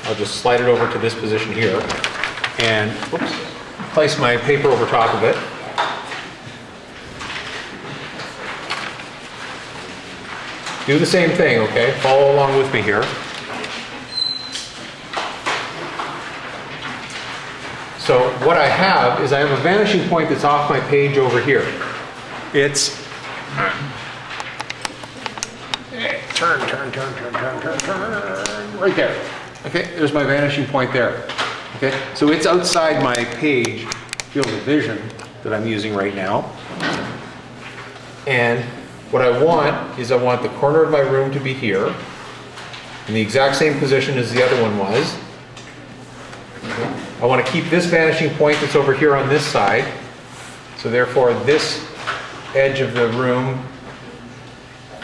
I'll just slide it over to this position here and oops, place my paper over top of it. Do the same thing, okay? Follow along with me here. So what I have is I have a vanishing point that's off my page over here. It's turn, right there. Okay, there's my vanishing point there. Okay, so it's outside my page field of vision that I'm using right now. And what I want is I want the corner of my room to be here in the exact same position as the other one was. Okay. I want to keep this vanishing point that's over here on this side. So therefore this edge of the room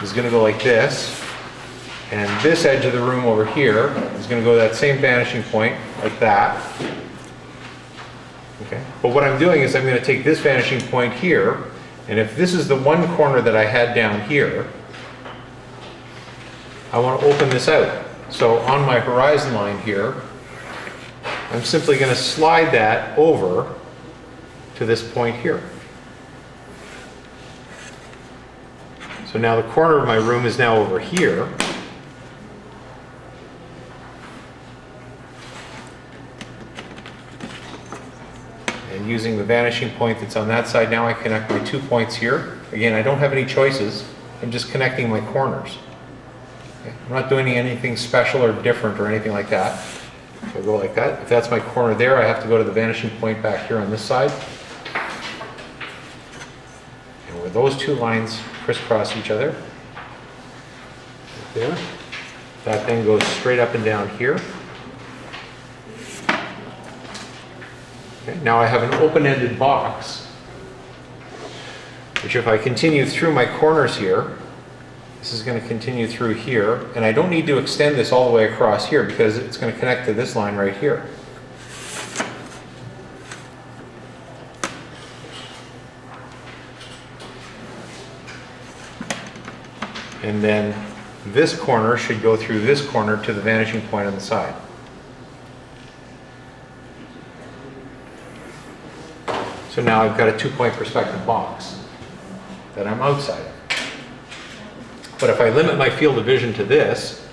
is going to go like this. And this edge of the room over here is going to go that same vanishing point like that. Okay. But what I'm doing is I'm going to take this vanishing point here, and if this is the one corner that I had down here, I want to open this out. So on my horizon line here, I'm simply going to slide that over to this point here. So now the corner of my room is now over here. And using the vanishing point that's on that side, now I connect my 2 points here. Again, I don't have any choices. I'm just connecting my corners. Okay. I'm not doing anything special or different or anything like that. So I go like that. If that's my corner there, I have to go to the vanishing point back here on this side. And where those two lines crisscross each other, right there, that then goes straight up and down here. Okay, now I have an open-ended box, which if I continue through my corners here, this is going to continue through here, and I don't need to extend this all the way across here because it's going to connect to this line right here. And then this corner should go through this corner to the vanishing point on the side. So now I've got a 2-point perspective box that I'm outside of. But if I limit my field of vision to this,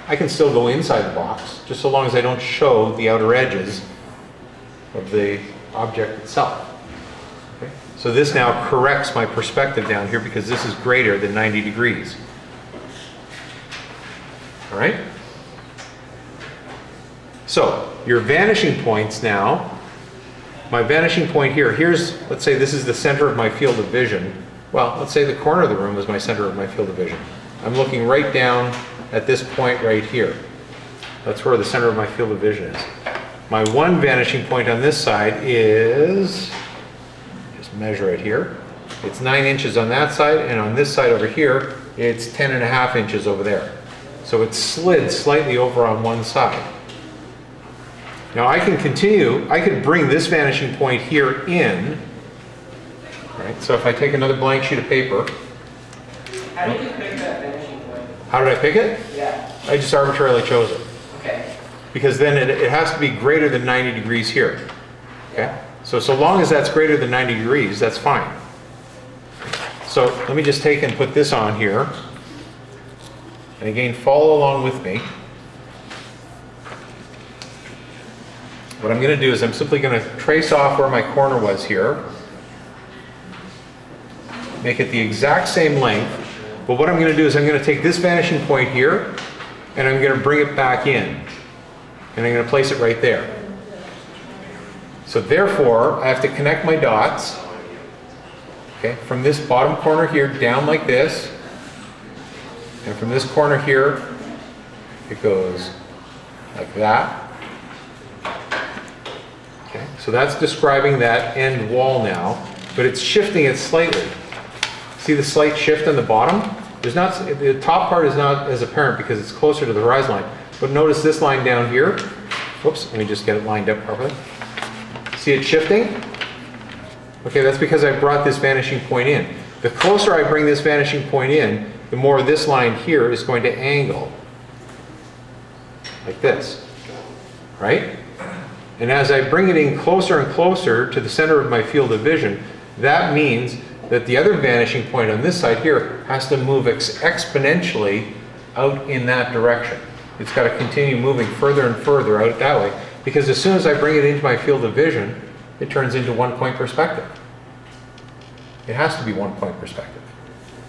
I can still go inside the box, just so long as I don't show the outer edges of the object itself. Okay? So this now corrects my perspective down here because this is greater than 90 degrees. All right? So your vanishing points now, my vanishing point here, here's, let's say this is the center of my field of vision. Well, let's say the corner of the room is my center of my field of vision. I'm looking right down at this point right here. That's where the center of my field of vision is. My one vanishing point on this side is, just measure it here, it's 9 inches on that side, and on this side over here, it's 10.5 inches over there. So it's slid slightly over on one side. Now I can continue, I could bring this vanishing point here in, right? So if I take another blank sheet of paper. How did you pick that vanishing point? How did I pick it? Yeah. I just arbitrarily chose it. Okay. Because then it has to be greater than 90 degrees here. Okay? So long as that's greater than 90 degrees, that's fine. So let me just take and put this on here. And again, follow along with me. What I'm going to do is I'm simply going to trace off where my corner was here. Make it the exact same length. But what I'm going to do is I'm going to take this vanishing point here and I'm going to bring it back in. And I'm going to place it right there. So therefore, I have to connect my dots. Okay, from this bottom corner here down like this. And from this corner here, it goes like that. Okay, so that's describing that end wall now, but it's shifting it slightly. See the slight shift on the bottom? The top part is not as apparent because it's closer to the horizon line, but notice this line down here. Whoops, let me just get it lined up properly. See it shifting? Okay, that's because I brought this vanishing point in. The closer I bring this vanishing point in, the more this line here is going to angle, like this. right? And as I bring it in closer and closer to the center of my field of vision, that means that the other vanishing point on this side here has to move exponentially out in that direction. It's got to continue moving further and further out that way, because as soon as I bring it into my field of vision, it turns into one-point perspective. It has to be one-point perspective.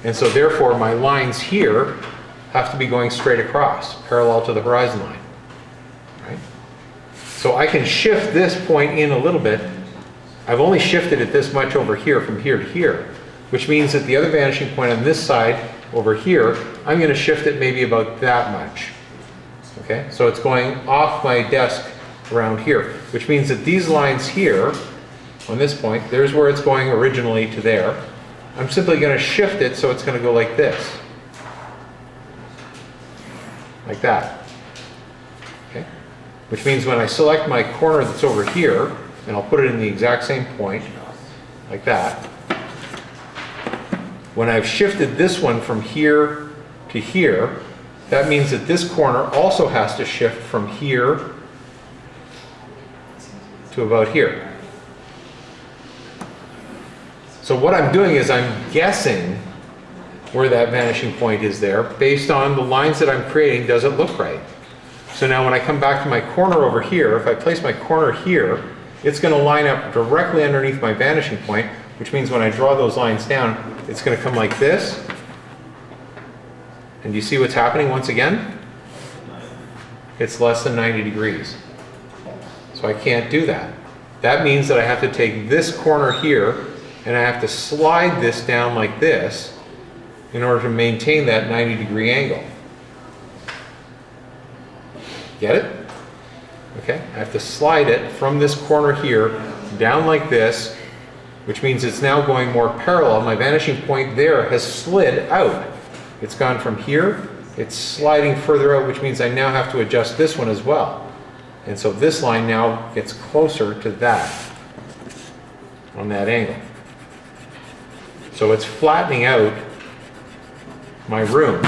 And so therefore my lines here have to be going straight across, parallel to the horizon line. Right? So I can shift this point in a little bit. I've only shifted it this much over here from here to here, which means that the other vanishing point on this side over here, I'm going to shift it maybe about that much. Okay, so it's going off my desk around here, which means that these lines here, on this point, there's where it's going originally to there. I'm simply going to shift it so it's going to go like this. Like that. Okay, which means when I select my corner that's over here, and I'll put it in the exact same point, like that. When I've shifted this one from here to here, that means that this corner also has to shift from here to about here. So what I'm doing is I'm guessing where that vanishing point is there based on the lines that I'm creating. Does it look right? So now when I come back to my corner over here, if I place my corner here, it's going to line up directly underneath my vanishing point, which means when I draw those lines down, it's going to come like this. And do you see what's happening once again? It's less than 90 degrees. So I can't do that. That means that I have to take this corner here and I have to slide this down like this in order to maintain that 90-degree angle. Get it? Okay, I have to slide it from this corner here down like this, which means it's now going more parallel. My vanishing point there has slid out. It's gone from here, it's sliding further out, which means I now have to adjust this one as well. And so this line now gets closer to that on that angle. So it's flattening out my room.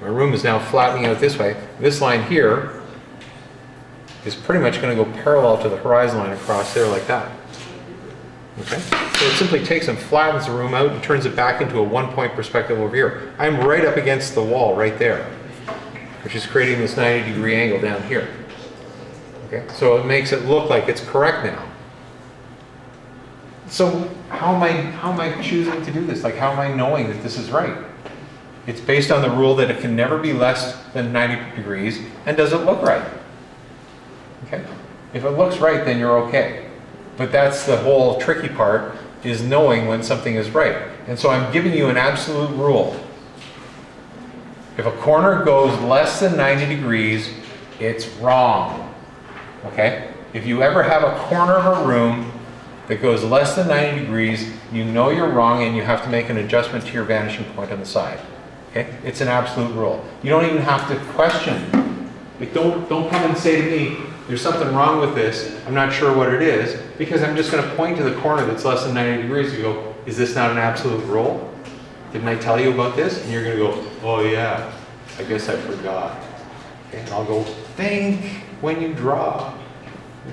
My room is now flattening out this way. This line here is pretty much going to go parallel to the horizon line across there like that. Okay? So it simply takes and flattens the room out and turns it back into a one-point perspective over here. I'm right up against the wall right there, which is creating this 90-degree angle down here. Okay? So it makes it look like it's correct now. So how am I choosing to do this? Like, how am I knowing that this is right? It's based on the rule that it can never be less than 90 degrees, and does it look right? Okay? If it looks right, then you're okay. But that's the whole tricky part, is knowing when something is right. And so I'm giving you an absolute rule. If a corner goes less than 90 degrees, it's wrong. Okay? If you ever have a corner of a room that goes less than 90 degrees, you know you're wrong and you have to make an adjustment to your vanishing point on the side. Okay? It's an absolute rule. You don't even have to question. Like, don't come and say to me, there's something wrong with this, I'm not sure what it is, because I'm just going to point to the corner that's less than 90 degrees and go, is this not an absolute rule? Didn't I tell you about this? And you're going to go, oh yeah, I guess I forgot. Okay? And I'll go, think when you draw.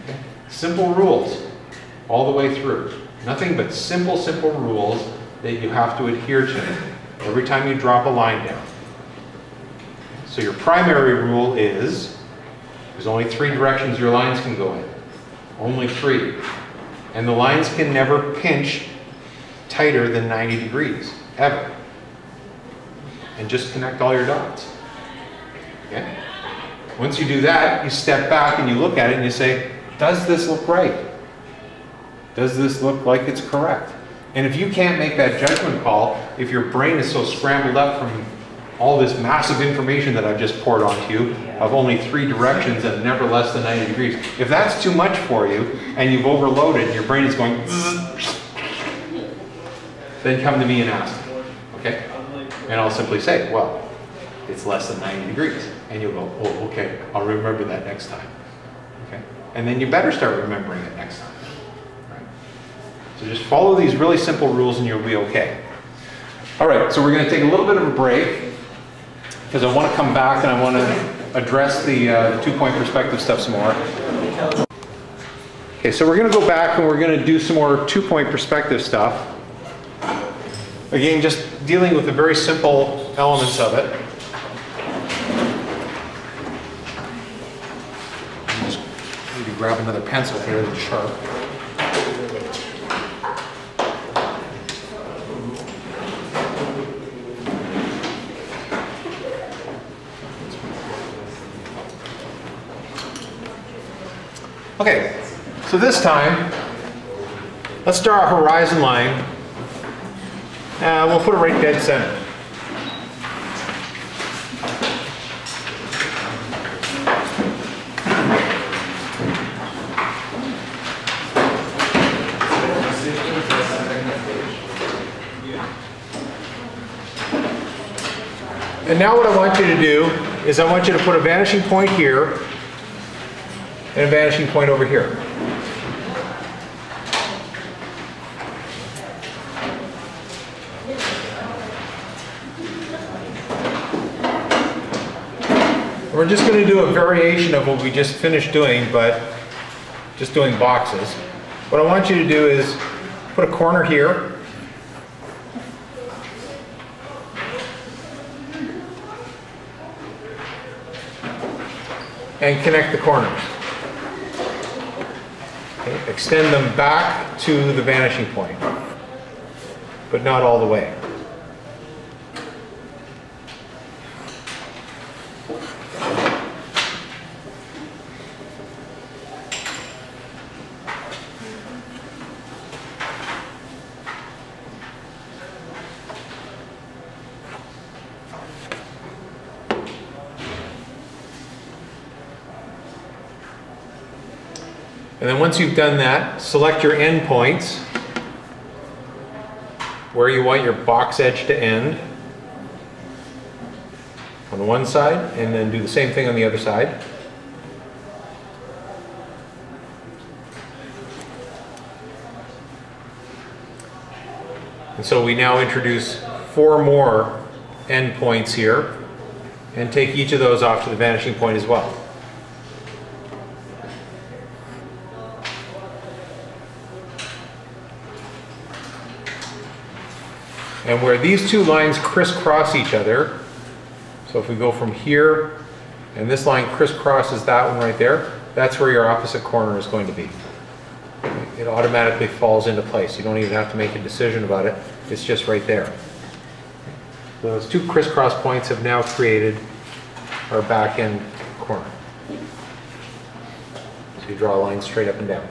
Okay? Simple rules all the way through. Nothing but simple rules that you have to adhere to every time you drop a line down. So your primary rule is, there's only 3 directions your lines can go in. Only 3. And the lines can never pinch tighter than 90 degrees, ever. And just connect all your dots. Okay? Once you do that, you step back and you look at it and you say, does this look right? Does this look like it's correct? And if you can't make that judgment call, if your brain is so scrambled up from all this massive information that I've just poured onto you, of only 3 directions and never less than 90 degrees, if that's too much for you, and you've overloaded, and your brain is going, then come to me and ask me, okay? And I'll simply say, well, it's less than 90 degrees. And you'll go, oh, okay, I'll remember that next time, okay? And then you better start remembering it next time, right? So just follow these really simple rules and you'll be okay. All right, so we're going to take a little bit of a break, because I want to come back and I want to address the 2-point perspective stuff some more. Okay, so we're going to go back and we're going to do some more 2-point perspective stuff. Again, just dealing with the very simple elements of it. Just need to grab another pencil here that's sharp. Okay, so this time, let's draw a horizon line. We'll put it right dead center. And now what I want you to do is I want you to put a vanishing point here and a vanishing point over here. We're just going to do a variation of what we just finished doing, but just doing boxes. What I want you to do is put a corner here. And connect the corners. Okay, extend them back to the vanishing point, but not all the way. And then once you've done that, select your end points, where you want your box edge to end on one side, and then do the same thing on the other side. And so we now introduce 4 more end points here, and take each of those off to the vanishing point as well. And where these 2 lines crisscross each other, so if we go from here and this line crisscrosses that one right there, that's where your opposite corner is going to be. It automatically falls into place. You don't even have to make a decision about it. It's just right there. Those 2 crisscross points have now created our back end corner. So you draw a line straight up and down.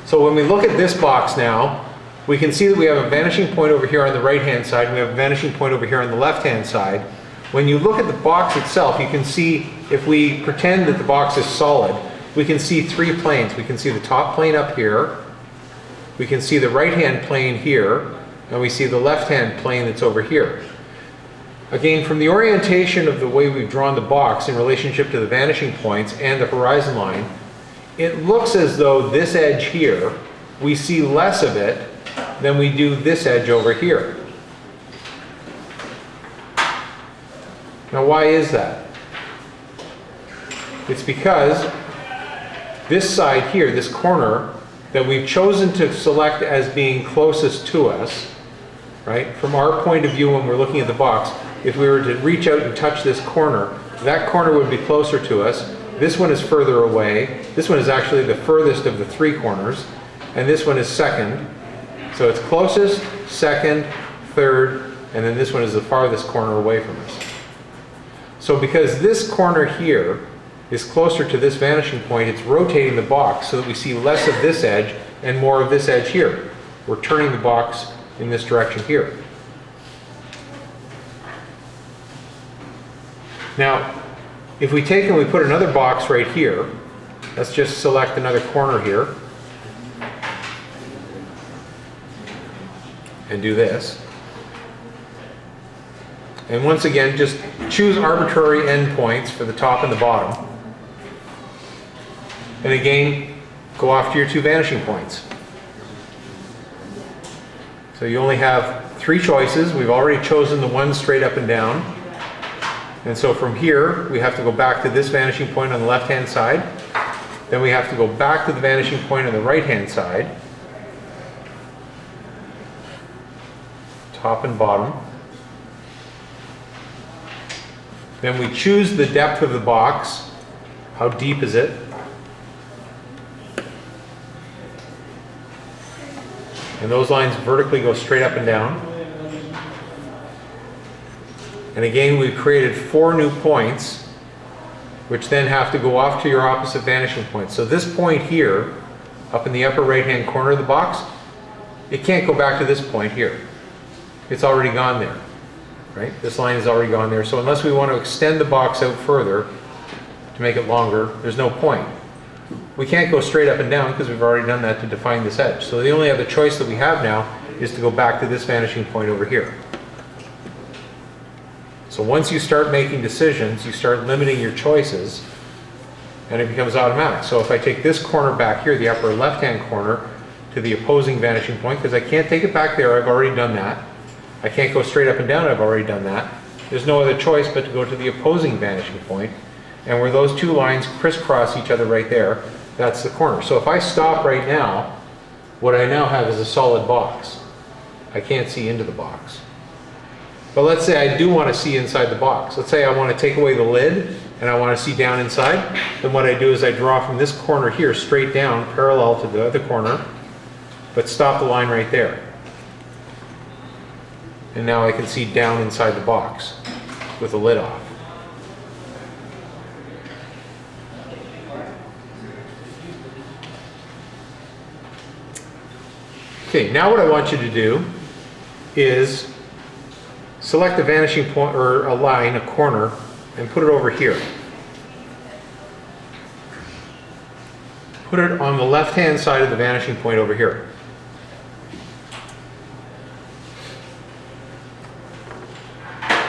So when we look at this box now, we can see that we have a vanishing point over here on the right-hand side, and we have a vanishing point over here on the left-hand side. When you look at the box itself, you can see, if we pretend that the box is solid, we can see 3 planes. We can see the top plane up here, we can see the right-hand plane here, and we see the left-hand plane that's over here. Again, from the orientation of the way we've drawn the box in relationship to the vanishing points and the horizon line, it looks as though this edge here, we see less of it than we do this edge over here. Now, why is that? It's because this side here, this corner, that we've chosen to select as being closest to us, right? From our point of view when we're looking at the box, if we were to reach out and touch this corner, that corner would be closer to us. This one is further away. This one is actually the furthest of the 3 corners, and this one is second. So it's closest, second, third, and then this one is the farthest corner away from us. So because this corner here is closer to this vanishing point, it's rotating the box so that we see less of this edge and more of this edge here. We're turning the box in this direction here. Now, if we take and we put another box right here, let's just select another corner here and do this. And once again, just choose arbitrary endpoints for the top and the bottom. And again, go off to your 2 vanishing points. So you only have 3 choices. We've already chosen the one straight up and down. And so from here, we have to go back to this vanishing point on the left-hand side. Then we have to go back to the vanishing point on the right-hand side. Top and bottom. Then we choose the depth of the box. How deep is it? And those lines vertically go straight up and down. And again, we've created 4 new points, which then have to go off to your opposite vanishing point. So this point here, up in the upper right-hand corner of the box, it can't go back to this point here. It's already gone there, right? This line is already gone there. So unless we want to extend the box out further to make it longer, there's no point. We can't go straight up and down because we've already done that to define this edge. So the only other choice that we have now is to go back to this vanishing point over here. So once you start making decisions, you start limiting your choices, and it becomes automatic. So if I take this corner back here, the upper left-hand corner, to the opposing vanishing point, because I can't take it back there, I've already done that. I can't go straight up and down, I've already done that. There's no other choice but to go to the opposing vanishing point, and where those 2 lines crisscross each other right there, that's the corner. So if I stop right now, what I now have is a solid box. I can't see into the box. But let's say I do want to see inside the box. Let's say I want to take away the lid and I want to see down inside. Then what I do is I draw from this corner here straight down parallel to the other corner, but stop the line right there. And now I can see down inside the box with the lid off. Okay, now what I want you to do is select a vanishing point or a line, a corner, and put it over here. Put it on the left-hand side of the vanishing point over here.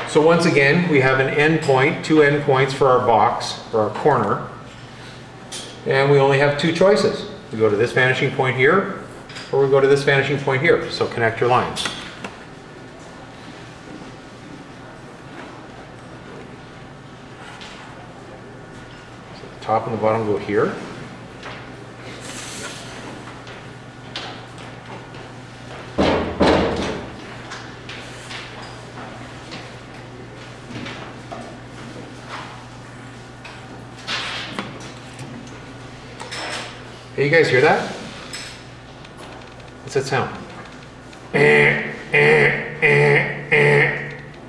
So once again, we have an end point, 2 end points for our box, or our corner, and we only have 2 choices. We go to this vanishing point here, or we go to this vanishing point here. So connect your lines. So the top and the bottom go here. Hey, you guys hear that? What's that sound?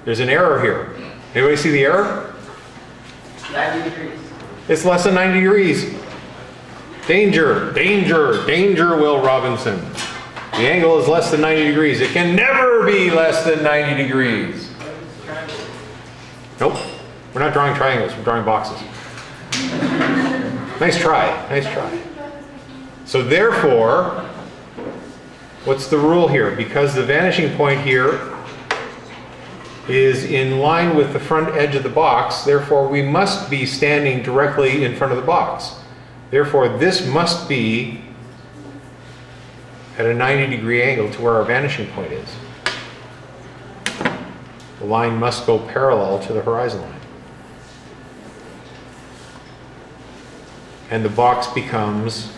There's an error here. Anybody see the error? 90 degrees. It's less than 90 degrees. Danger, danger, danger, Will Robinson. The angle is less than 90 degrees. It can never be less than 90 degrees. Nope. We're not drawing triangles, we're drawing boxes. Nice try, nice try. So therefore, what's the rule here? Because the vanishing point here is in line with the front edge of the box, therefore we must be standing directly in front of the box. Therefore, this must be at a 90-degree angle to where our vanishing point is. The line must go parallel to the horizon line. And the box becomes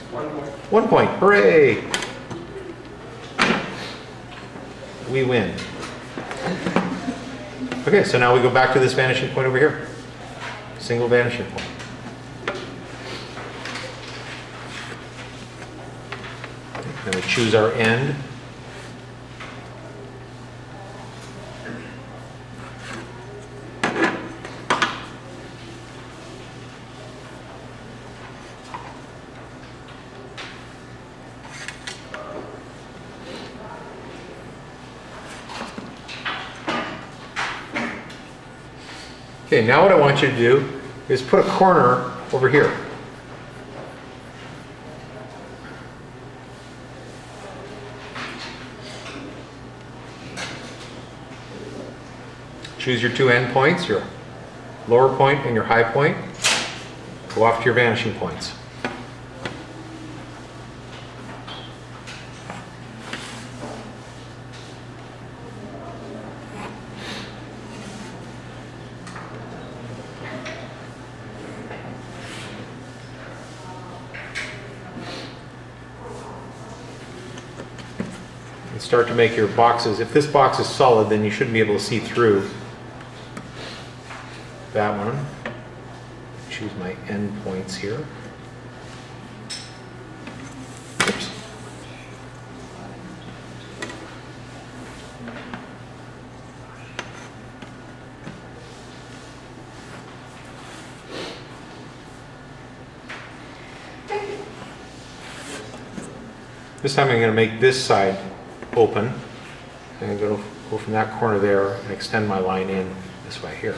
1 point. Hooray! We win. Okay, so now we go back to this vanishing point over here. Single vanishing point. Then we choose our end. Okay, now what I want you to do is put a corner over here. Choose your 2 end points, your lower point and your high point. Go off to your vanishing points. start to make your boxes. If this box is solid, then you shouldn't be able to see through that one. Choose my end points here. Oops. This time I'm going to make this side open. I'm going to go from that corner there and extend my line in this way here.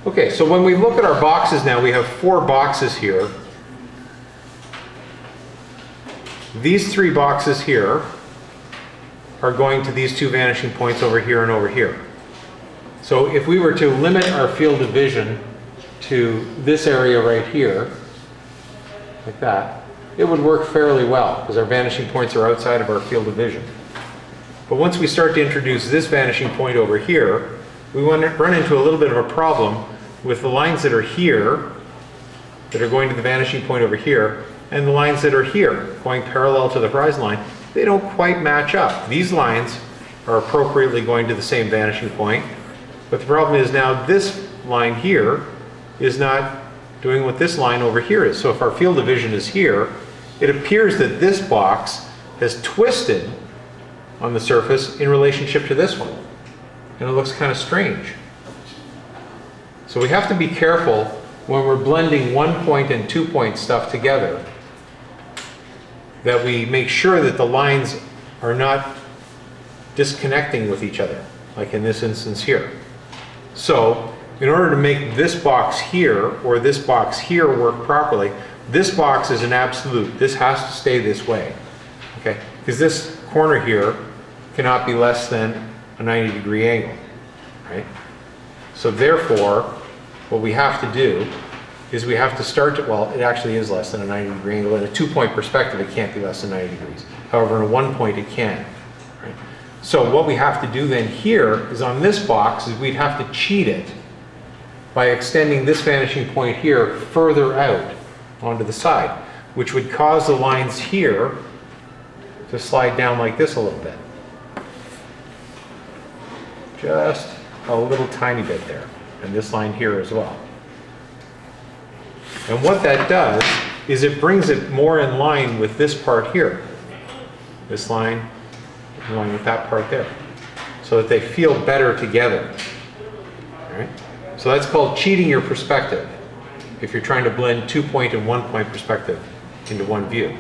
Okay, so when we look at our boxes now, we have 4 boxes here. These 3 boxes here are going to these 2 vanishing points over here and over here. So if we were to limit our field of vision to this area right here, like that, it would work fairly well because our vanishing points are outside of our field of vision. But once we start to introduce this vanishing point over here, we want to run into a little bit of a problem with the lines that are here, that are going to the vanishing point over here, and the lines that are here, going parallel to the horizon line. They don't quite match up. These lines are appropriately going to the same vanishing point, but the problem is now this line here is not doing what this line over here is. So if our field of vision is here, it appears that this box has twisted on the surface in relationship to this one. And it looks kind of strange. So we have to be careful when we're blending 1-point and 2-point stuff together, that we make sure that the lines are not disconnecting with each other, like in this instance here. So in order to make this box here or this box here work properly, this box is an absolute. This has to stay this way, okay? Because this corner here cannot be less than a 90-degree angle, right? So therefore, what we have to do is we have to start to, well, it actually is less than a 90-degree angle. In a 2-point perspective, it can't be less than 90 degrees. However, in a 1-point, it can, right? So what we have to do then here is on this box is we'd have to cheat it by extending this vanishing point here further out onto the side, which would cause the lines here to slide down like this a little bit. Just a little tiny bit there. And this line here as well. And what that does is it brings it more in line with this part here. This line in line with that part there. So that they feel better together. All right? So that's called cheating your perspective, if you're trying to blend 2-point and 1-point perspective into one view.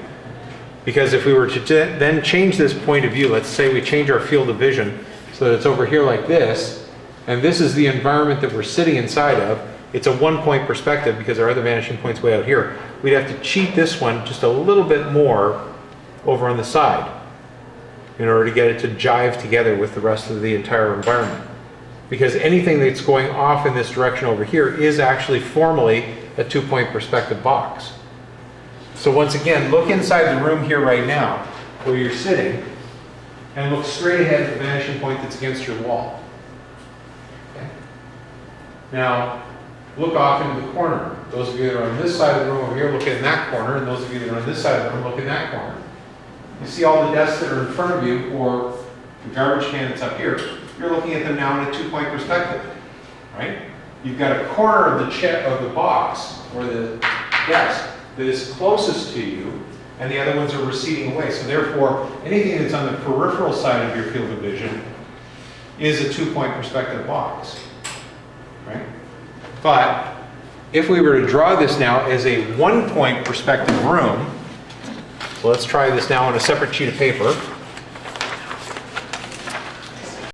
Because if we were to then change this point of view, let's say we change our field of vision so that it's over here like this, and this is the environment that we're sitting inside of. It's a 1-point perspective because our other vanishing point's way out here. We'd have to cheat this one just a little bit more over on the side in order to get it to jive together with the rest of the entire environment. Because anything that's going off in this direction over here is actually formally a 2-point perspective box. So once again, look inside the room here right now where you're sitting and look straight ahead at the vanishing point that's against your wall. Okay? Now, look off into the corner. Those of you that are on this side of the room over here, look in that corner, and those of you that are on this side of the room, look in that corner. You see all the desks that are in front of you, or the garbage can that's up here, you're looking at them now in a 2-point perspective, right? You've got a corner of the box, or the desk, that is closest to you, and the other ones are receding away. So therefore, anything that's on the peripheral side of your field of vision is a 2-point perspective box, right? But if we were to draw this now as a 1-point perspective room, so let's try this now on a separate sheet of paper.